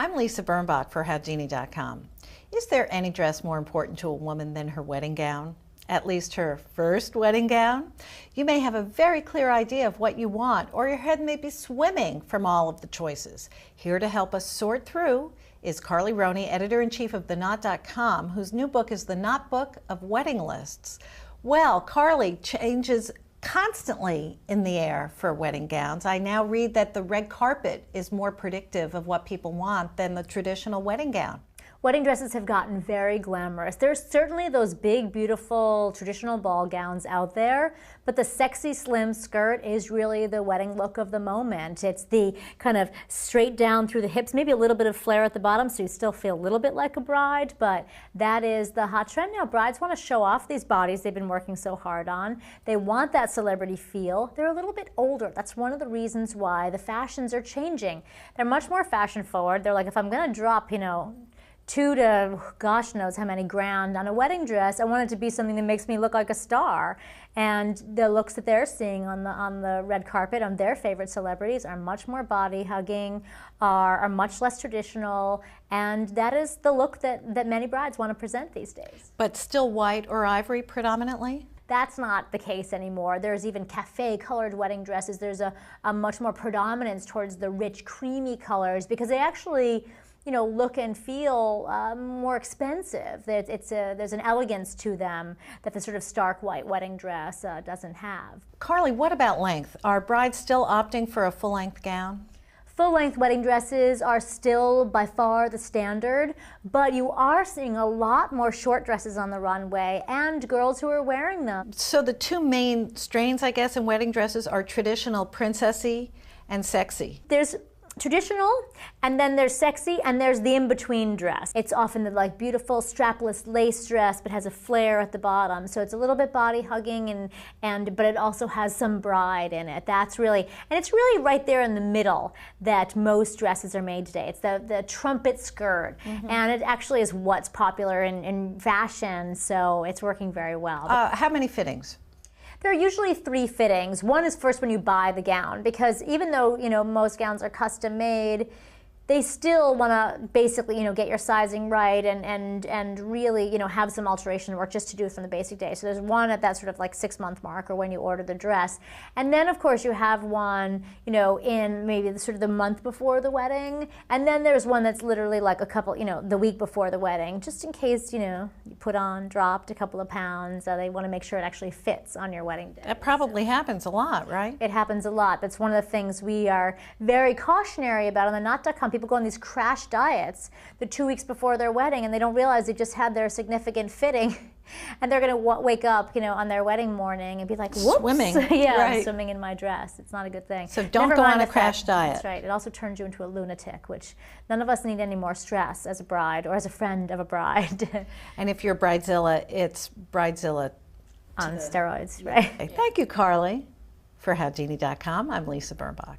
I'm Lisa Birnbach for HowGenie.com. Is there any dress more important to a woman than her wedding gown? At least her first wedding gown? You may have a very clear idea of what you want, or your head may be swimming from all of the choices. Here to help us sort through is Carly Roney, editor-in-chief of TheKnot.com, whose new book is The Knot Book of Wedding Lists. Well, Carly, changes constantly in the air for wedding gowns. I now read that the red carpet is more predictive of what people want than the traditional wedding gown. Wedding dresses have gotten very glamorous. There's certainly those big, beautiful, traditional ball gowns out there, but the sexy slim skirt is really the wedding look of the moment. It's the kind of straight down through the hips, maybe a little bit of flare at the bottom, so you still feel a little bit like a bride, but that is the hot trend now. Brides want to show off these bodies they've been working so hard on. They want that celebrity feel. They're a little bit older. That's one of the reasons why the fashions are changing. They're much more fashion forward. They're like, if I'm going to drop, $2 to gosh knows how many grand on a wedding dress, I want it to be something that makes me look like a star. And the looks that they're seeing on the red carpet on their favorite celebrities are much more body hugging, are much less traditional, and that is the look that many brides want to present these days. But still white or ivory predominantly? That's not the case anymore. There's even cafe-colored wedding dresses. There's a much more predominance towards the rich, creamy colors because they actually look and feel more expensive. There's an elegance to them that the sort of stark white wedding dress doesn't have. Carly, what about length? Are brides still opting for a full-length gown? Full-length wedding dresses are still by far the standard, but you are seeing a lot more short dresses on the runway and girls who are wearing them. So the two main strains, I guess, in wedding dresses are traditional princessy and sexy. There's traditional, and then there's sexy, and there's the in-between dress. It's often the beautiful strapless lace dress, but has a flare at the bottom. So it's a little bit body hugging, but it also has some bride in it. That's really, and it's really right there in the middle that most dresses are made today. It's the trumpet skirt, and it actually is what's popular in fashion. So it's working very well. How many fittings? There are usually 3 fittings. One is first when you buy the gown, because even though most gowns are custom made, they still want to basically get your sizing right and really have some alteration work just to do from the basic day. So there's one at that sort of 6-month mark, or when you order the dress, and then of course you have one in maybe the month before the wedding, and then there's one that's literally a couple the week before the wedding, just in case you dropped a couple of pounds. They want to make sure it actually fits on your wedding day. That probably happens a lot, right? It happens a lot. That's one of the things we are very cautionary about on the Knot.com. People go on these crash diets the 2 weeks before their wedding, and they don't realize they just had their significant fitting, and they're going to wake up, on their wedding morning and be like, whoops. Swimming. Yeah, right. I'm swimming in my dress. It's not a good thing. So don't go on a crash diet. That's right. It also turns you into a lunatic, which none of us need any more stress as a bride or as a friend of a bride. And if you're Bridezilla, it's Bridezilla on steroids, right? Thank you, Carly. For HowGenie.com, I'm Lisa Birnbach.